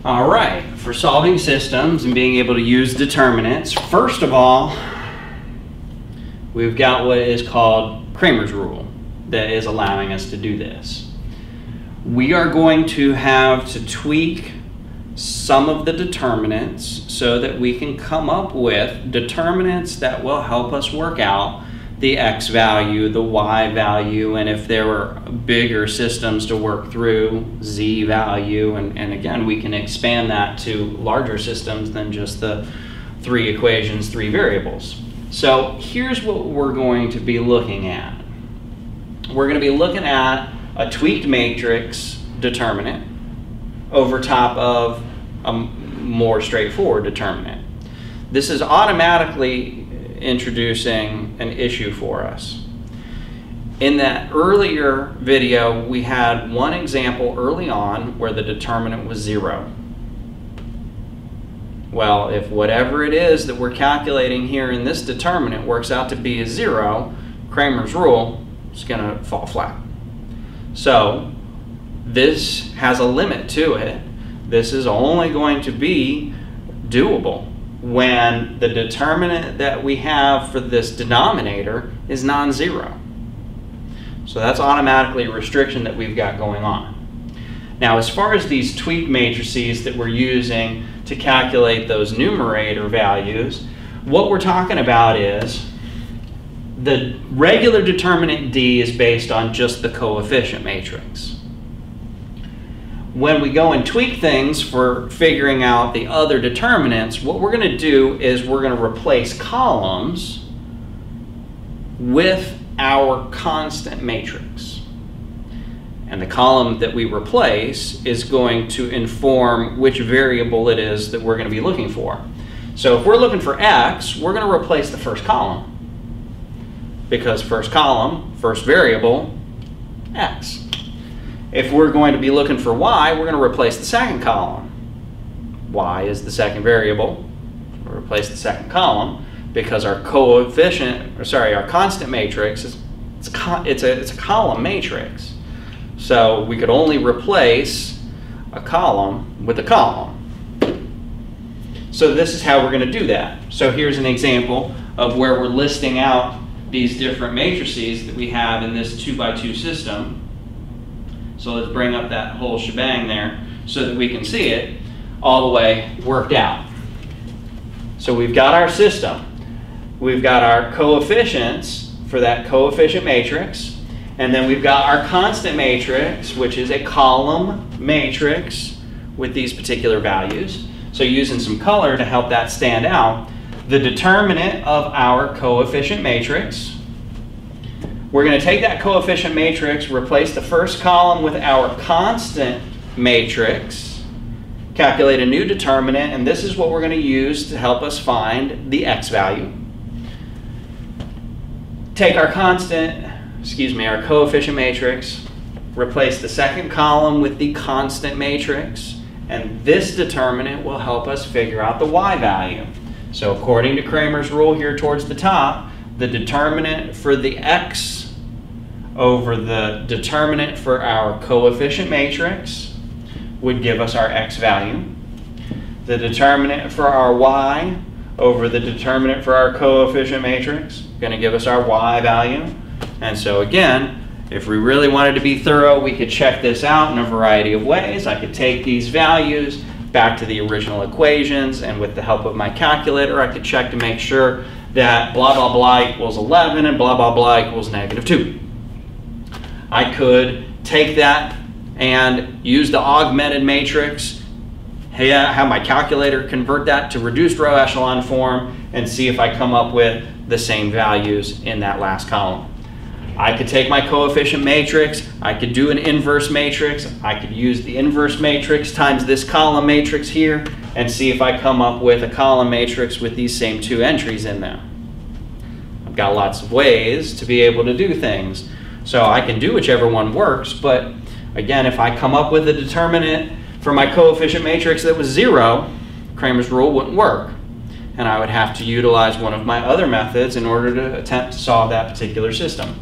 All right, for solving systems and being able to use determinants, first of all, we've got what is called Cramer's rule that is allowing us to do this. We are going to have to tweak some of the determinants so that we can come up with determinants that will help us work out the x value, the y value, and if there were bigger systems to work through, z value, and again, we can expand that to larger systems than just the 3 equations, 3 variables. So here's what we're going to be looking at. We're going to be looking at a tweaked matrix determinant over top of a more straightforward determinant. This is automatically introducing an issue for us. In that earlier video, we had one example early on where the determinant was 0. Well, if whatever it is that we're calculating here in this determinant works out to be a 0, Cramer's rule is going to fall flat. So this has a limit to it. This is only going to be doable when the determinant that we have for this denominator is non-zero. So that's automatically a restriction that we've got going on. Now, as far as these tweaked matrices that we're using to calculate those numerator values, what we're talking about is the regular determinant D is based on just the coefficient matrix. When we go and tweak things for figuring out the other determinants, what we're going to do is we're going to replace columns with our constant matrix. And the column that we replace is going to inform which variable it is that we're going to be looking for. So if we're looking for x, we're going to replace the first column, because first column, first variable, x. If we're going to be looking for y, we're going to replace the second column. Y is the second variable. We'll replace the second column because our our constant matrix is it's a column matrix. So we could only replace a column with a column. So this is how we're going to do that. So here's an example of where we're listing out these different matrices that we have in this 2x2 system. So let's bring up that whole shebang there so that we can see it all the way worked out. So we've got our system. We've got our coefficients for that coefficient matrix. And then we've got our constant matrix, which is a column matrix with these particular values. So using some color to help that stand out, the determinant of our coefficient matrix. We're going to take that coefficient matrix, replace the first column with our constant matrix, calculate a new determinant, and this is what we're going to use to help us find the x value. Take our our coefficient matrix, replace the second column with the constant matrix, and this determinant will help us figure out the y value. So according to Cramer's rule here towards the top, the determinant for the x over the determinant for our coefficient matrix would give us our x value. The determinant for our y over the determinant for our coefficient matrix is going to give us our y value. And so again, if we really wanted to be thorough, we could check this out in a variety of ways. I could take these values back to the original equations, and with the help of my calculator, I could check to make sure that blah, blah, blah equals 11 and blah, blah, blah equals -2. I could take that and use the augmented matrix, have my calculator convert that to reduced row echelon form, and see if I come up with the same values in that last column. I could take my coefficient matrix, I could do an inverse matrix, I could use the inverse matrix times this column matrix here, and see if I come up with a column matrix with these same 2 entries in them. I've got lots of ways to be able to do things. So I can do whichever one works, but again, if I come up with a determinant for my coefficient matrix that was 0, Cramer's rule wouldn't work. And I would have to utilize one of my other methods in order to attempt to solve that particular system.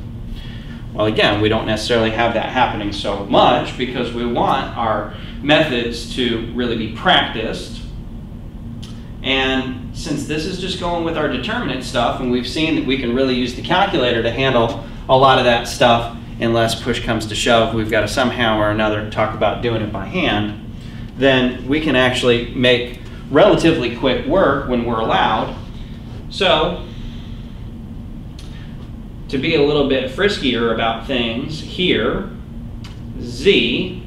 Well, again, we don't necessarily have that happening so much because we want our methods to really be practiced. And since this is just going with our determinant stuff, and we've seen that we can really use the calculator to handle a lot of that stuff unless push comes to shove, we've got to somehow or another talk about doing it by hand, then we can actually make relatively quick work when we're allowed. So, to be a little bit friskier about things here, Z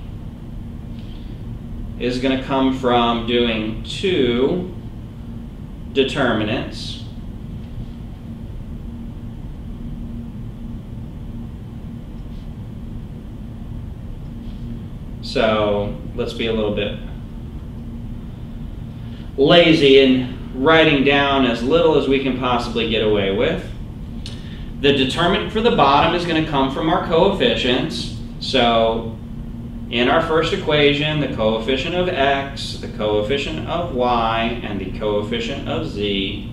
is going to come from doing 2 determinants. So let's be a little bit lazy in writing down as little as we can possibly get away with. The determinant for the bottom is going to come from our coefficients. So in our first equation, the coefficient of x, the coefficient of y, and the coefficient of z.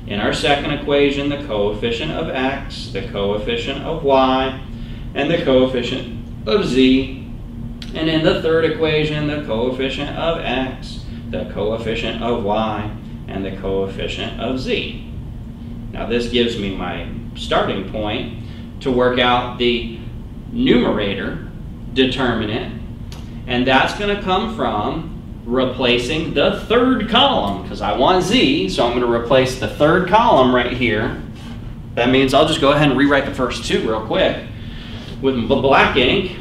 In our second equation, the coefficient of x, the coefficient of y, and the coefficient of z. And in the third equation, the coefficient of x, the coefficient of y, and the coefficient of z. Now this gives me my starting point to work out the numerator determinant, and that's going to come from replacing the third column, because I want z, so I'm going to replace the third column right here. That means I'll just go ahead and rewrite the first 2 real quick. With black ink,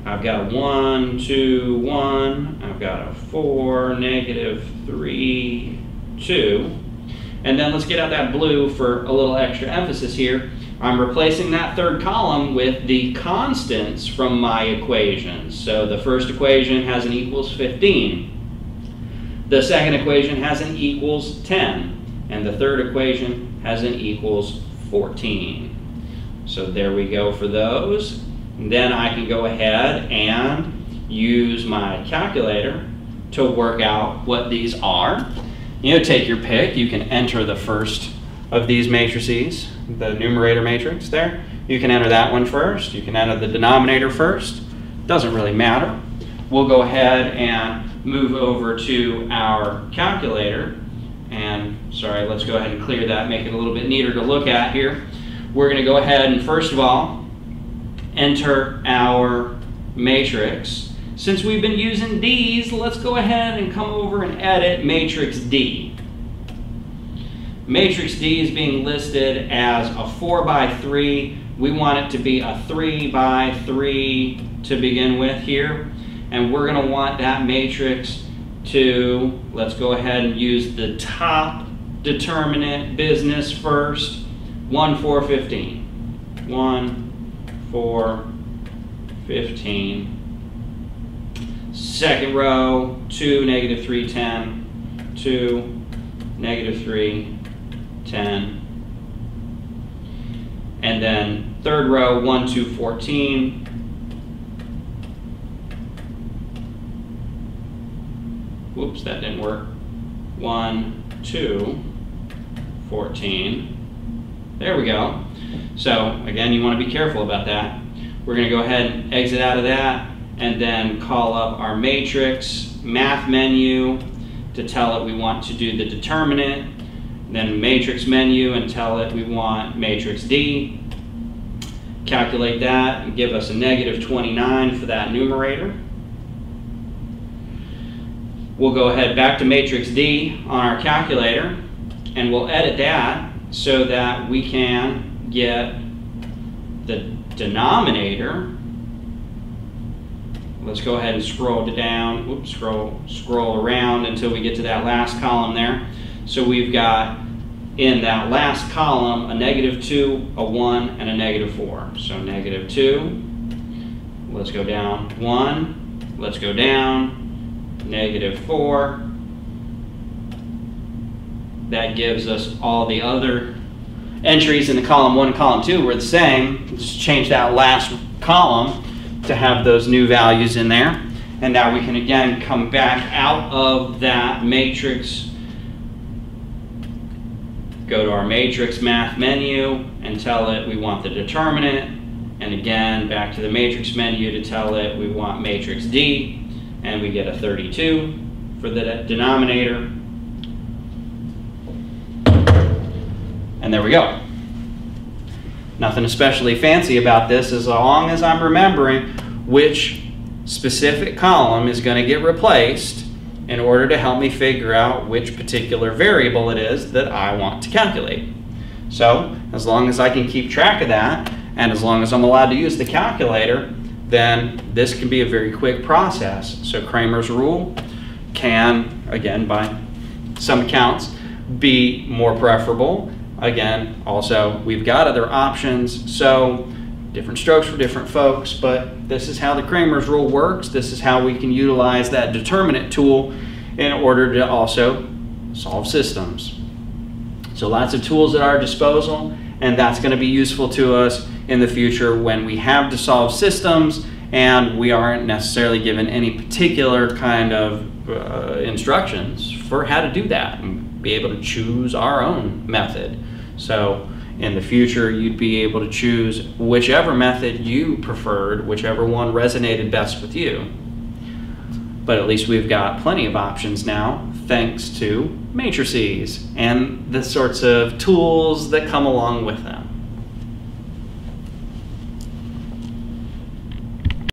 I've got a 1, 2, 1, I've got a 4, -3, 2. And then let's get out that blue for a little extra emphasis here. I'm replacing that third column with the constants from my equations. So the first equation has an equals 15. The second equation has an equals 10. And the third equation has an equals 14. So there we go for those. And then I can go ahead and use my calculator to work out what these are. You know, take your pick. You can enter the first of these matrices, the numerator matrix there. You can enter that one first. You can enter the denominator first. Doesn't really matter. We'll go ahead and move over to our calculator. And, sorry, let's go ahead and clear that, make it a little bit neater to look at here. We're going to go ahead and, first of all, enter our matrix. Since we've been using D's, let's go ahead and come over and edit matrix D. Matrix D is being listed as a 4 by 3. We want it to be a 3 by 3 to begin with here. And we're going to want that matrix to, let's go ahead and use the top determinant business first. 1, 4, 15. 1, 4, 15. Second row, 2, -3, 10. 2, -3, 10. And then third row, 1, 2, 14. Whoops, that didn't work. 1, 2, 14. There we go. So again, you want to be careful about that. We're going to go ahead and exit out of that and then call up our matrix math menu to tell it we want to do the determinant, then matrix menu and tell it we want matrix D. Calculate that and give us a -29 for that numerator. We'll go ahead back to matrix D on our calculator and we'll edit that so that we can get the denominator. Let's go ahead and scroll down, whoops, scroll around until we get to that last column there. So we've got in that last column a -2, a 1, and a -4. So -2, let's go down 1, let's go down, -4. That gives us all the other entries in the column 1 and column 2 were the same. Just change that last column to have those new values in there. And now we can again come back out of that matrix, go to our matrix math menu and tell it we want the determinant, and And again, back to the matrix menu to tell it we want matrix D, and we get a 32 for the denominator. And there we go. Nothing especially fancy about this as long as I'm remembering which specific column is going to get replaced in order to help me figure out which particular variable it is that I want to calculate. So as long as I can keep track of that, and as long as I'm allowed to use the calculator, then this can be a very quick process. So Cramer's rule can, again, by some accounts, be more preferable. Again, also, we've got other options, so different strokes for different folks, but this is how the Cramer's rule works. This is how we can utilize that determinant tool in order to also solve systems. So lots of tools at our disposal, and that's going to be useful to us in the future when we have to solve systems and we aren't necessarily given any particular kind of instructions for how to do that and be able to choose our own method. So in the future, you'd be able to choose whichever method you preferred, whichever one resonated best with you. But at least we've got plenty of options now, thanks to matrices and the sorts of tools that come along with them.